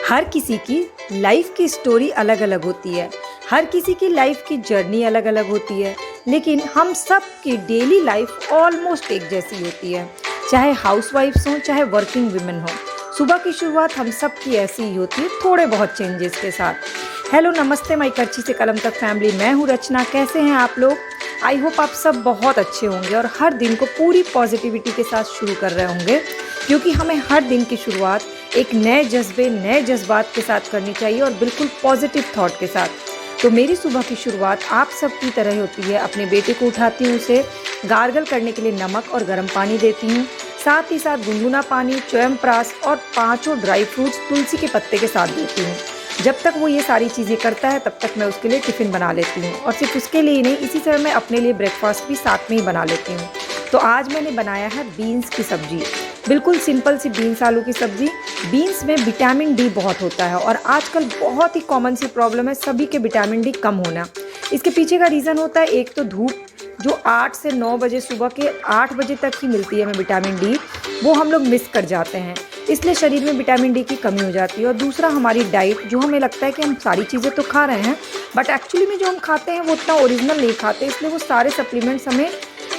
हर किसी की लाइफ की स्टोरी अलग अलग होती है। हर किसी की लाइफ की जर्नी अलग अलग होती है, लेकिन हम सब की डेली लाइफ ऑलमोस्ट एक जैसी होती है। चाहे हाउसवाइफ्स हों, चाहे वर्किंग वुमेन हो, सुबह की शुरुआत हम सब की ऐसी ही होती है, थोड़े बहुत चेंजेस के साथ। हेलो, नमस्ते माई करची से कलम तक फैमिली, मैं हूँ रचना। कैसे हैं आप लोग? आई होप आप सब बहुत अच्छे होंगे और हर दिन को पूरी पॉजिटिविटी के साथ शुरू कर रहे होंगे, क्योंकि हमें हर दिन की शुरुआत एक नए जज्बे, नए जज्बात के साथ करनी चाहिए और बिल्कुल पॉजिटिव थॉट के साथ। तो मेरी सुबह की शुरुआत आप सब की तरह होती है। अपने बेटे को उठाती हूँ, उसे गार्गल करने के लिए नमक और गर्म पानी देती हूँ, साथ ही साथ गुनगुना पानी, च्यवनप्राश और 5 ड्राई फ्रूट्स तुलसी के पत्ते के साथ देती हूँ। जब तक वो ये सारी चीज़ें करता है तब तक मैं उसके लिए टिफ़िन बना लेती हूँ, और सिर्फ उसके लिए ही नहीं, इसी तरह मैं अपने लिए ब्रेकफास्ट भी साथ में ही बना लेती हूँ। तो आज मैंने बनाया है बीन्स की सब्ज़ी, बिल्कुल सिंपल सी बीन्स आलू की सब्ज़ी। बीन्स में विटामिन डी बहुत होता है और आजकल बहुत ही कॉमन सी प्रॉब्लम है सभी के विटामिन डी कम होना। इसके पीछे का रीज़न होता है, एक तो धूप जो 8 से 9 बजे, सुबह के 8 बजे तक ही मिलती है हमें विटामिन डी, वो हम लोग मिस कर जाते हैं, इसलिए शरीर में विटामिन डी की कमी हो जाती है। और दूसरा, हमारी डाइट, जो हमें लगता है कि हम सारी चीज़ें तो खा रहे हैं, बट एक्चुअली में जो हम खाते हैं वो उतना ओरिजिनल नहीं खाते, इसलिए वो सारे सप्लीमेंट्स हमें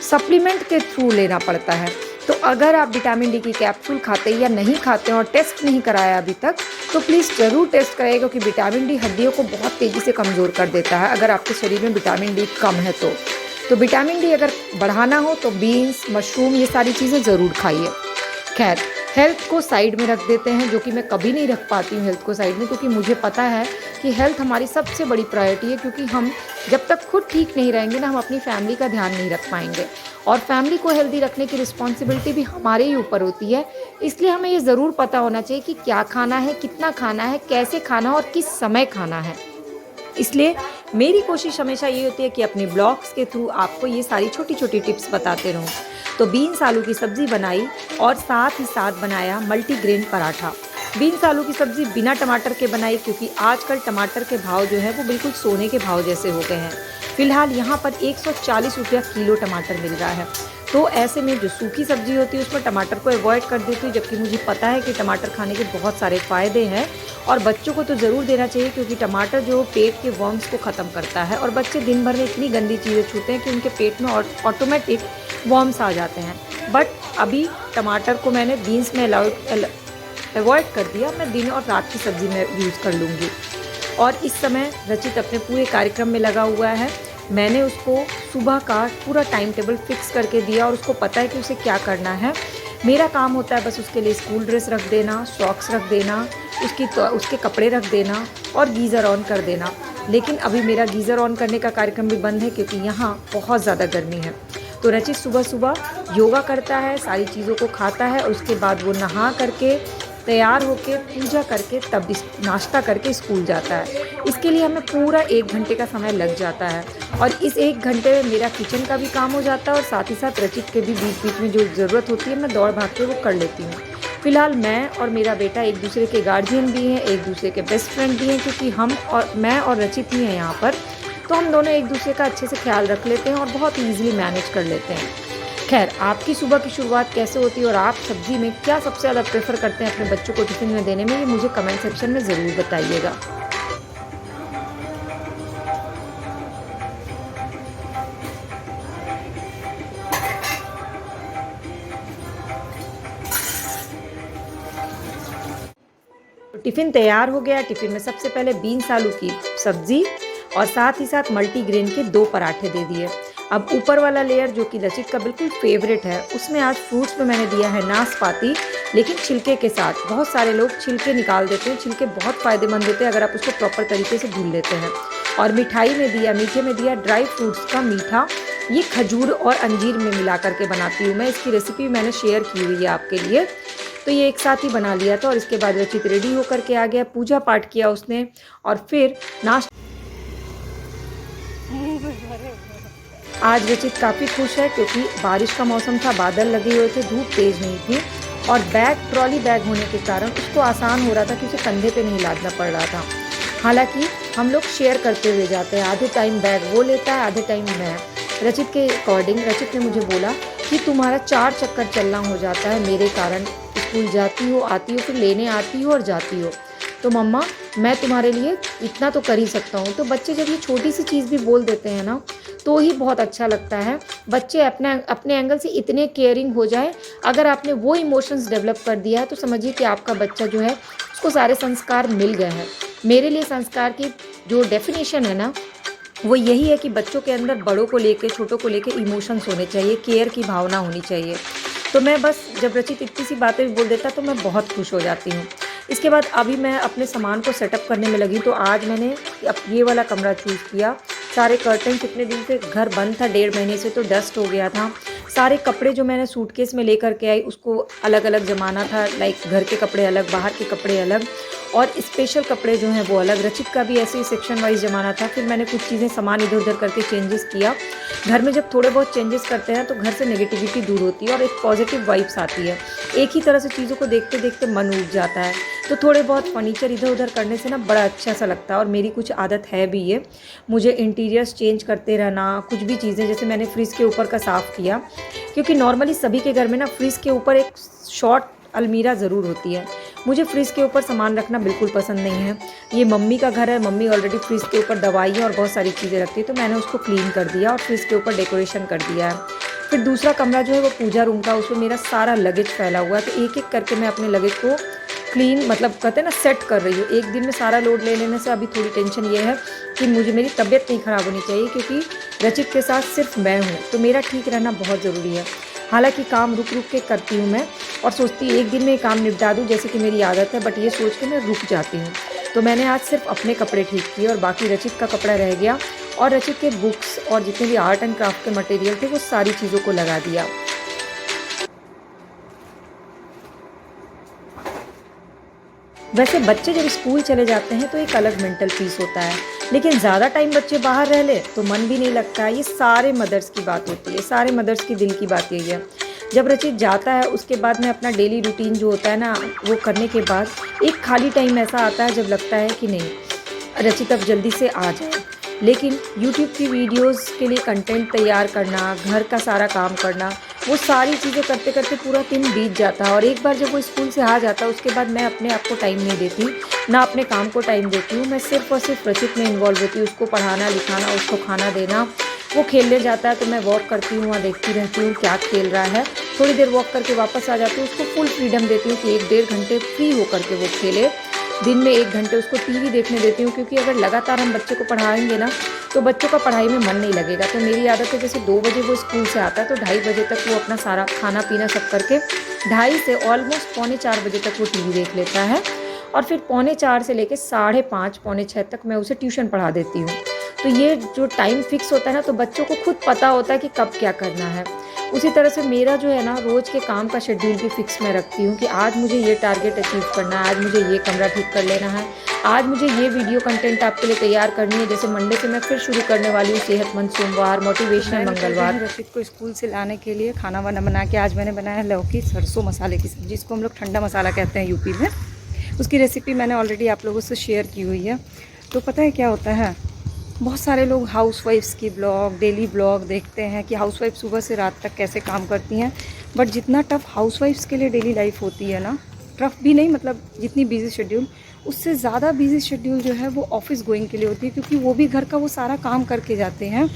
सप्लीमेंट के थ्रू लेना पड़ता है। तो अगर आप विटामिन डी की कैप्सूल खाते या नहीं खाते हैं और टेस्ट नहीं कराया अभी तक, तो प्लीज़ ज़रूर टेस्ट कराइए, क्योंकि विटामिन डी हड्डियों को बहुत तेज़ी से कमज़ोर कर देता है अगर आपके शरीर में विटामिन डी कम है तो विटामिन डी अगर बढ़ाना हो तो बीन्स, मशरूम, ये सारी चीज़ें ज़रूर खाइए। खैर, हेल्थ को साइड में रख देते हैं, जो कि मैं कभी नहीं रख पाती हूँ हेल्थ को साइड में, क्योंकि मुझे पता है कि हेल्थ हमारी सबसे बड़ी प्रायोरिटी है। क्योंकि हम जब तक खुद ठीक नहीं रहेंगे ना, हम अपनी फैमिली का ध्यान नहीं रख पाएंगे, और फैमिली को हेल्दी रखने की रिस्पॉन्सिबिलिटी भी हमारे ही ऊपर होती है। इसलिए हमें ये ज़रूर पता होना चाहिए कि क्या खाना है, कितना खाना है, कैसे खाना है और किस समय खाना है। इसलिए मेरी कोशिश हमेशा ये होती है कि अपने ब्लॉग्स के थ्रू आपको ये सारी छोटी छोटी टिप्स बताते रहूँ। तो बीन्स आलू की सब्ज़ी बनाई और साथ ही साथ बनाया मल्टीग्रेन पराठा। बीन्स आलू की सब्ज़ी बिना टमाटर के बनाई, क्योंकि आजकल टमाटर के भाव जो है वो बिल्कुल सोने के भाव जैसे हो गए हैं। फ़िलहाल यहाँ पर 140 रुपया किलो टमाटर मिल रहा है। तो ऐसे में जो सूखी सब्ज़ी होती है उसमें टमाटर को अवॉइड कर देती हूँ, जबकि मुझे पता है कि टमाटर खाने के बहुत सारे फ़ायदे हैं और बच्चों को तो ज़रूर देना चाहिए, क्योंकि टमाटर जो पेट के वर्म्स को ख़त्म करता है, और बच्चे दिन भर में इतनी गंदी चीज़ें छूते हैं कि उनके पेट में ऑटोमेटिक वर्म्स आ जाते हैं। बट अभी टमाटर को मैंने बीन्स में अवॉइड कर दिया, मैं दिन और रात की सब्ज़ी में यूज़ कर लूँगी। और इस समय रचित अपने पूरे कार्यक्रम में लगा हुआ है। मैंने उसको सुबह का पूरा टाइम टेबल फिक्स करके दिया और उसको पता है कि उसे क्या करना है। मेरा काम होता है बस उसके लिए स्कूल ड्रेस रख देना, सॉक्स रख देना, उसके कपड़े रख देना और गीज़र ऑन कर देना। लेकिन अभी मेरा गीज़र ऑन करने का कार्यक्रम भी बंद है, क्योंकि यहाँ बहुत ज़्यादा गर्मी है। तो रचित सुबह सुबह योगा करता है, सारी चीज़ों को खाता है, और उसके बाद वो नहा करके तैयार होके पूजा करके तब नाश्ता करके स्कूल जाता है। इसके लिए हमें पूरा 1 घंटे का समय लग जाता है, और इस 1 घंटे में मेरा किचन का भी काम हो जाता है और साथ ही साथ रचित के भी बीच बीच में जो ज़रूरत होती है मैं दौड़ भाग के वो कर लेती हूँ। फ़िलहाल मैं और मेरा बेटा एक दूसरे के गार्जियन भी हैं, एक दूसरे के बेस्ट फ्रेंड भी हैं, क्योंकि मैं और रचित ही हैं यहाँ पर। तो हम दोनों एक दूसरे का अच्छे से ख्याल रख लेते हैं और बहुत ईजिली मैनेज कर लेते हैं। खैर, आपकी सुबह की शुरुआत कैसे होती है और आप सब्ज़ी में क्या सबसे ज़्यादा प्रेफर करते हैं अपने बच्चों को टिफ़िन में देने में, ये मुझे कमेंट सेक्शन में ज़रूर बताइएगा। टिफ़िन तैयार हो गया। टिफ़िन में सबसे पहले बीन्स आलू की सब्ज़ी और साथ ही साथ मल्टीग्रेन के 2 पराठे दे दिए। अब ऊपर वाला लेयर, जो कि रचित का बिल्कुल फेवरेट है, उसमें आज फ्रूट्स में मैंने दिया है नाशपाती, लेकिन छिलके के साथ। बहुत सारे लोग छिलके निकाल देते हैं, छिलके बहुत फ़ायदेमंद होते हैं अगर आप उसको प्रॉपर तरीके से धुल लेते हैं। और मीठे में दिया ड्राई फ्रूट्स का मीठा। ये खजूर और अंजीर में मिला करके बनाती हूँ मैं, इसकी रेसिपी मैंने शेयर की हुई है आपके लिए। तो ये एक साथ ही बना लिया था, और इसके बाद रचित रेडी होकर के आ गया, पूजा पाठ किया उसने, और फिर आज रचित काफ़ी खुश है, क्योंकि बारिश का मौसम था, बादल लगे हुए थे, धूप तेज़ नहीं थी, और ट्रॉली बैग होने के कारण उसको आसान हो रहा था कि उसे कंधे पे नहीं लादना पड़ रहा था। हालांकि हम लोग शेयर करते हुए जाते हैं, आधे टाइम बैग वो लेता है, आधे टाइम मैं। रचित के अकॉर्डिंग रचित ने मुझे बोला कि तुम्हारा 4 चक्कर चलना हो जाता है मेरे कारण, स्कूल जाती हो, आती हो, फिर लेने आती हो और जाती हो। तो मम्मा मैं तुम्हारे लिए इतना तो कर ही सकता हूँ। तो बच्चे जब ये छोटी सी चीज़ भी बोल देते हैं ना, तो ही बहुत अच्छा लगता है। बच्चे अपना अपने एंगल से इतने केयरिंग हो जाए, अगर आपने वो इमोशंस डेवलप कर दिया है तो समझिए कि आपका बच्चा जो है उसको सारे संस्कार मिल गए हैं। मेरे लिए संस्कार की जो डेफिनेशन है ना, वो यही है कि बच्चों के अंदर बड़ों को लेके, छोटों को लेके इमोशंस होने चाहिए, केयर की भावना होनी चाहिए। तो मैं बस जब रचित इतनी सी बातें भी बोल देता तो मैं बहुत खुश हो जाती हूँ। इसके बाद अभी मैं अपने सामान को सेटअप करने में लगी, तो आज मैंने अब ये वाला कमरा चूज़ किया। सारे कर्टन्स इतने दिन से घर बंद था, 1.5 महीने से, तो डस्ट हो गया था। सारे कपड़े जो मैंने सूटकेस में लेकर के आई उसको अलग अलग जमाना था, लाइक घर के कपड़े अलग, बाहर के कपड़े अलग, और स्पेशल कपड़े जो हैं वो अलग। रचित का भी ऐसे ही सेक्शन वाइज जमाना था। फिर मैंने कुछ चीज़ें सामान इधर उधर करके चेंजेस किया। घर में जब थोड़े बहुत चेंजेस करते हैं तो घर से नेगेटिविटी दूर होती है और एक पॉजिटिव वाइब्स आती है। एक ही तरह से चीज़ों को देखते देखते मन उठ जाता है। तो थोड़े बहुत फर्नीचर इधर उधर करने से ना बड़ा अच्छा सा लगता है। और मेरी कुछ आदत है भी ये, मुझे इंटीरियर्स चेंज करते रहना। कुछ भी चीज़ें, जैसे मैंने फ्रिज के ऊपर का साफ़ किया, क्योंकि नॉर्मली सभी के घर में ना फ्रिज के ऊपर एक शॉर्ट अलमीरा ज़रूर होती है। मुझे फ्रिज के ऊपर सामान रखना बिल्कुल पसंद नहीं है। ये मम्मी का घर है, मम्मी ऑलरेडी फ्रिज के ऊपर दवाई और बहुत सारी चीज़ें रखती है, तो मैंने उसको क्लीन कर दिया और फ्रिज के ऊपर डेकोरेशन कर दिया है। फिर दूसरा कमरा जो है वो पूजा रूम का, उसमें मेरा सारा लगेज फैला हुआ है, तो एक एक करके मैं अपने लगेज को क्लीन, मतलब कहते हैं ना, सेट कर रही हूँ। एक दिन में सारा लोड ले लेने से अभी थोड़ी टेंशन ये है कि मेरी तबीयत नहीं ख़राब होनी चाहिए, क्योंकि रचित के साथ सिर्फ मैं हूँ, तो मेरा ठीक रहना बहुत ज़रूरी है। हालांकि काम रुक रुक के करती हूँ मैं, और सोचती एक दिन में काम निपटा दूँ जैसे कि मेरी आदत है, बट ये सोच के मैं रुक जाती हूँ। तो मैंने आज सिर्फ अपने कपड़े ठीक किए और बाकी रचित का कपड़ा रह गया, और रचित के बुक्स और जितने भी आर्ट एंड क्राफ्ट के मटेरियल थे वो सारी चीज़ों को लगा दिया। वैसे बच्चे जब स्कूल चले जाते हैं तो एक अलग मेंटल पीस होता है, लेकिन ज़्यादा टाइम बच्चे बाहर रह ले तो मन भी नहीं लगता है। ये सारे मदर्स की बात होती है, सारे मदर्स की दिल की बात यही है। जब रचित जाता है उसके बाद में अपना डेली रूटीन जो होता है ना, वो करने के बाद एक खाली टाइम ऐसा आता है जब लगता है कि नहीं, रचित अब जल्दी से आ जाए। लेकिन यूट्यूब की वीडियोस के लिए कंटेंट तैयार करना, घर का सारा काम करना, वो सारी चीज़ें करते करते पूरा दिन बीत जाता है। और एक बार जब वो स्कूल से आ जाता है उसके बाद मैं अपने आप को टाइम नहीं देती, ना अपने काम को टाइम देती हूँ। मैं सिर्फ और सिर्फ रचित में इन्वॉल्व होती हूँ, उसको पढ़ाना लिखाना, उसको खाना देना। वो खेलने जाता है तो मैं वॉक करती हूँ, वहाँ देखती रहती हूँ क्या खेल रहा है। थोड़ी देर वॉक करके वापस आ जाती हूँ, उसको फुल फ्रीडम देती हूँ कि 1-1.5 घंटे फ्री होकर के वो खेले। दिन में 1 घंटे उसको टीवी देखने देती हूँ, क्योंकि अगर लगातार हम बच्चे को पढ़ाएंगे ना तो बच्चों का पढ़ाई में मन नहीं लगेगा। तो मेरी आदत है, जैसे 2 बजे वो स्कूल से आता है तो 2:30 बजे तक वो अपना सारा खाना पीना सब करके 2:30 से ऑलमोस्ट 3:45 बजे तक वो टीवी देख लेता है। और फिर 4:45 से लेकर 5:30 5:45 तक मैं उसे ट्यूशन पढ़ा देती हूँ। तो ये जो टाइम फिक्स होता है ना, तो बच्चों को खुद पता होता है कि कब क्या करना है। उसी तरह से मेरा जो है ना, रोज़ के काम का शेड्यूल भी फिक्स मैं रखती हूँ कि आज मुझे ये टारगेट अचीव करना है, आज मुझे ये कमरा ठीक कर लेना है, आज मुझे ये वीडियो कंटेंट आपके लिए तैयार करनी है। जैसे मंडे से मैं फिर शुरू करने वाली हूँ सेहतमंद सोमवार, मोटिवेशनल मंगलवार। रचित को स्कूल से लाने के लिए खाना वाना बना के आज मैंने बनाया लौकी सरसों मसाले की सब्जी, जिसको हम लोग ठंडा मसाला कहते हैं यूपी में। उसकी रेसिपी मैंने ऑलरेडी आप लोगों से शेयर की हुई है। तो पता है क्या होता है, बहुत सारे लोग हाउसवाइफ्स की ब्लॉग, डेली ब्लॉग देखते हैं कि हाउसवाइफ सुबह से रात तक कैसे काम करती हैं। बट जितना टफ़ हाउसवाइफ्स के लिए डेली लाइफ होती है ना, टफ़ भी नहीं, मतलब जितनी बिजी शेड्यूल, उससे ज़्यादा बिजी शेड्यूल जो है वो ऑफिस गोइंग के लिए होती है, क्योंकि वो भी घर का वो सारा काम करके जाते हैं।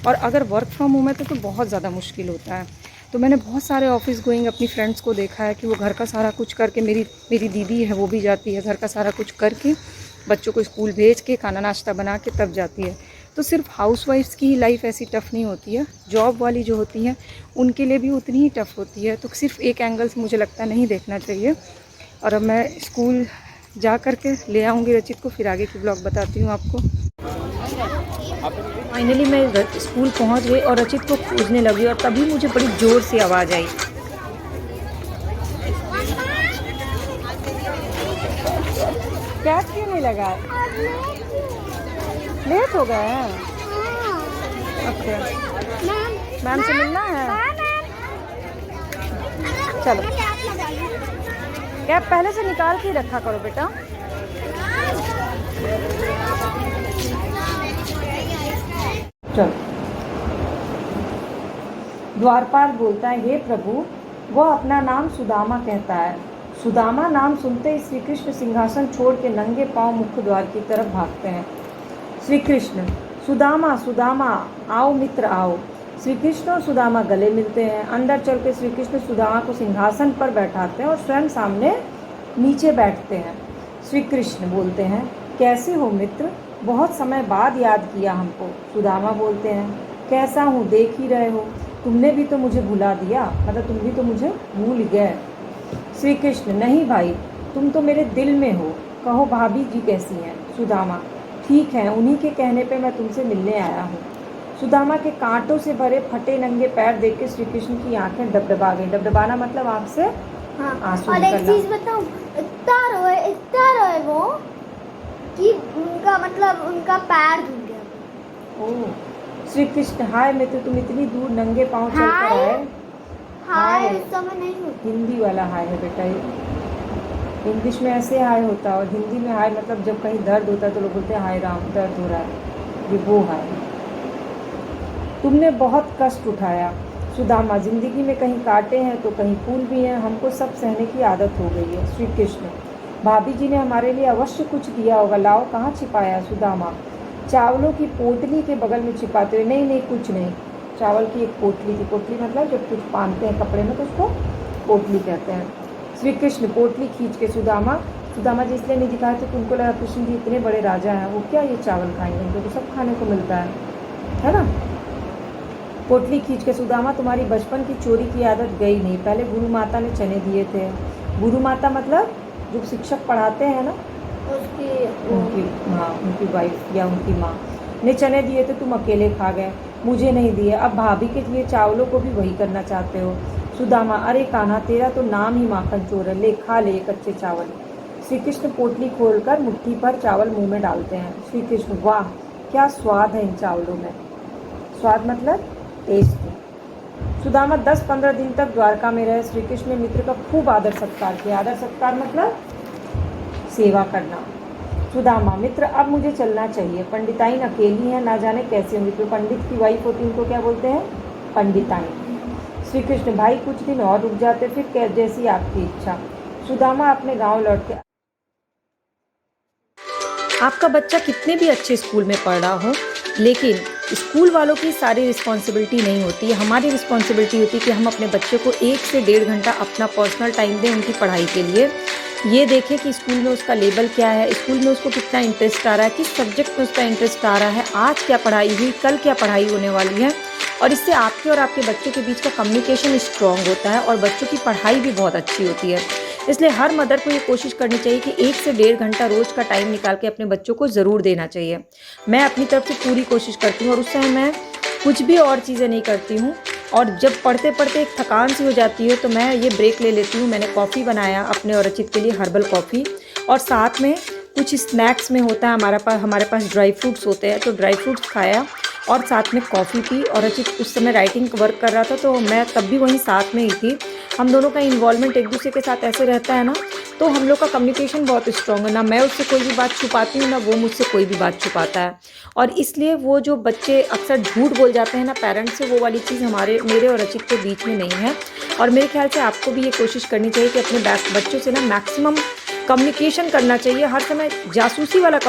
और अगर वर्क फ्रॉम होम है तो बहुत ज़्यादा मुश्किल होता है। तो मैंने बहुत सारे ऑफिस गोइंग अपनी फ्रेंड्स को देखा है कि वो घर का सारा कुछ करके, मेरी दीदी है वो भी जाती है, घर का सारा कुछ करके बच्चों को स्कूल भेज के खाना नाश्ता बना के तब जाती है। तो सिर्फ हाउसवाइफ्स की ही लाइफ ऐसी टफ़ नहीं होती है, जॉब वाली जो होती हैं उनके लिए भी उतनी ही टफ़ होती है। तो सिर्फ एक एंगल से मुझे लगता नहीं देखना चाहिए। और अब मैं स्कूल जा कर के ले आऊँगी रचित को, फिर आगे की ब्लॉग बताती हूँ आपको। फाइनली मैं स्कूल पहुँच गई और रचित को खोजने लगी, और तभी मुझे बड़ी ज़ोर से आवाज़ आई। कैच क्यों नहीं लगा? लेट हो गए हैं। ओके, मैम से मिलना है। चलो, कैप पहले से निकाल के रखा करो बेटा। चलो। द्वारपाल बोलता है, हे प्रभु, वह अपना नाम सुदामा कहता है। सुदामा नाम सुनते ही श्री कृष्ण सिंहासन छोड़ के नंगे पांव मुख्य द्वार की तरफ भागते हैं। श्री कृष्ण, सुदामा सुदामा आओ मित्र आओ। श्री कृष्ण और सुदामा गले मिलते हैं। अंदर चल के श्री कृष्ण सुदामा को सिंहासन पर बैठाते हैं और स्वयं सामने नीचे बैठते हैं। श्री कृष्ण बोलते हैं, कैसे हो मित्र, बहुत समय बाद याद किया हमको। सुदामा बोलते हैं, कैसा हूँ, देख ही रहे हो, तुमने भी तो मुझे भुला दिया, मतलब तुम भी तो मुझे भूल गए। श्री कृष्ण, नहीं भाई, तुम तो मेरे दिल में हो, कहो भाभी जी कैसी हैं। सुदामा, ठीक है, उन्हीं के कहने पे मैं तुमसे मिलने आया हूँ। सुदामा के कांटों से भरे फटे नंगे पैर देख के श्री कृष्ण की आंखें डबडबा गई। डबडबाना मतलब आंख से आंसू और निकलना। एक चीज बताऊं, इतना रोए वो कि उनका मतलब उनका पैर धुल गया। ओह, श्री कृष्ण, हाय मित्र, तुम इतनी दूर नंगे पांव चल कर आए। हाय इस समय नहीं होती। हिंदी वाला हाय है बेटा, ये इंग्लिश में ऐसे हाय होता है और हिंदी में हाय मतलब जब कहीं दर्द होता है तो लोग बोलते हैं हाय राम दर्द हो रहा है, ये वो हाय। तुमने बहुत कष्ट उठाया सुदामा, जिंदगी में कहीं कांटे हैं तो कहीं फूल भी हैं, हमको सब सहने की आदत हो गई है। श्री कृष्ण, भाभी जी ने हमारे लिए अवश्य कुछ दिया होगा, लाओ कहाँ छिपाया। सुदामा, चावलों की पोटली के बगल में छिपाते हुए, नहीं नहीं कुछ नहीं, चावल की एक पोटली थी। पोटली मतलब जब कुछ बांधते हैं कपड़े में तो उसको पोटली कहते हैं। श्री कृष्ण, पोटली खींच के सुदामा जी इसलिए नहीं दिखाए थे कि उनको लगा कृष्ण जी इतने बड़े राजा हैं, वो क्या ये चावल खाएंगे, उनको तो सब खाने को मिलता है ना। पोटली खींच के सुदामा, तुम्हारी बचपन की चोरी की आदत गई नहीं, पहले गुरु माता ने चने दिए थे। गुरु माता मतलब जो शिक्षक पढ़ाते हैं ना, उनकी वाइफ या उनकी माँ ने चने दिए थे, तुम अकेले खा गए, मुझे नहीं दिए, अब भाभी के लिए चावलों को भी वही करना चाहते हो। सुदामा, अरे कान्हा, तेरा तो नाम ही माखन चोर है, ले खा ले कच्चे चावल। श्री कृष्ण पोटली खोलकर मुट्ठी भर चावल मुंह में डालते हैं। श्री कृष्ण, वाह क्या स्वाद है इन चावलों में। स्वाद मतलब टेस्ट। सुदामा 10-15 दिन तक द्वारका में रहे। श्री कृष्ण ने मित्र का खूब आदर सत्कार किया। आदर सत्कार मतलब सेवा करना। सुदामा, मित्र अब मुझे चलना चाहिए, पंडिताइन अकेली है, ना जाने कैसे होंगी। तो पंडित की वाइफ होती है उनको क्या बोलते हैं, पंडिताइन। श्री कृष्ण, भाई कुछ दिन और रुक जाते, फिर जैसी आपकी इच्छा। सुदामा अपने गांव लौट के। आपका बच्चा कितने भी अच्छे स्कूल में पढ़ रहा हो, लेकिन स्कूल वालों की सारी रिस्पॉन्सिबिलिटी नहीं होती है। हमारी रिस्पॉन्सिबिलिटी होती है कि हम अपने बच्चे को 1 से 1.5 घंटा अपना पर्सनल टाइम दें उनकी पढ़ाई के लिए। ये देखें कि स्कूल में उसका लेवल क्या है, स्कूल में उसको कितना इंटरेस्ट आ रहा है, किस सब्जेक्ट में उसका इंटरेस्ट आ रहा है, आज क्या पढ़ाई हुई, कल क्या पढ़ाई होने वाली है। और इससे आपके और आपके बच्चों के बीच का कम्युनिकेशन स्ट्रॉन्ग होता है और बच्चों की पढ़ाई भी बहुत अच्छी होती है। इसलिए हर मदर को ये कोशिश करनी चाहिए कि 1 से 1.5 घंटा रोज़ का टाइम निकाल के अपने बच्चों को ज़रूर देना चाहिए। मैं अपनी तरफ से पूरी कोशिश करती हूँ और उस समय मैं कुछ भी और चीज़ें नहीं करती हूँ। और जब पढ़ते पढ़ते एक थकान सी हो जाती है तो मैं ये ब्रेक ले लेती हूँ। मैंने कॉफ़ी बनाया अपने और रचित के लिए, हर्बल कॉफ़ी, और साथ में कुछ स्नैक्स में होता है हमारे पास ड्राई फ्रूट्स होते हैं, तो ड्राई फ्रूट्स खाया और साथ में कॉफ़ी पी। और रचित उस समय राइटिंग वर्क कर रहा था तो मैं तब भी वहीं साथ में ही थी। हम दोनों का इन्वॉल्वमेंट एक दूसरे के साथ ऐसे रहता है ना, तो हम लोग का कम्युनिकेशन बहुत स्ट्रॉन्ग है। ना मैं उससे कोई भी बात छुपाती हूँ, ना वो मुझसे कोई भी बात छुपाता है। और इसलिए वो जो बच्चे अक्सर झूठ बोल जाते हैं ना पेरेंट्स से, वो वाली चीज़ मेरे और रचित के बीच में नहीं है। और मेरे ख्याल से आपको भी ये कोशिश करनी चाहिए कि अपने बच्चों से ना मैक्सिमम कम्युनिकेशन करना चाहिए। हर समय जासूसी वाला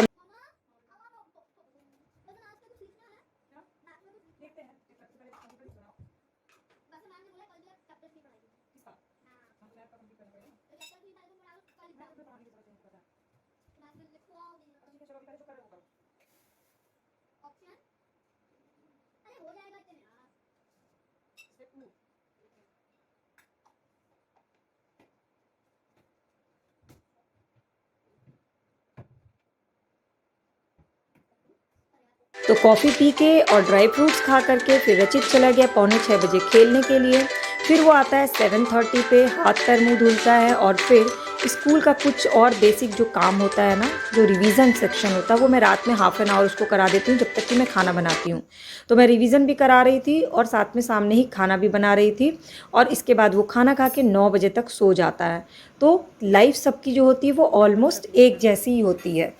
तो कॉफ़ी पी के और ड्राई फ्रूट्स खा करके फिर रचित चला गया 5:45 बजे खेलने के लिए। फिर वो आता है 7:30 पे, हाथ पैर मुंह धुलता है और फिर स्कूल का कुछ और बेसिक जो काम होता है ना, जो रिवीजन सेक्शन होता है, वो मैं रात में हाफ एन आवर उसको करा देती हूँ जब तक कि मैं खाना बनाती हूँ। तो मैं रिवीजन भी करा रही थी और साथ में सामने ही खाना भी बना रही थी। और इसके बाद वो खाना खा के 9 बजे तक सो जाता है। तो लाइफ सबकी जो होती है वो ऑलमोस्ट एक जैसी ही होती है।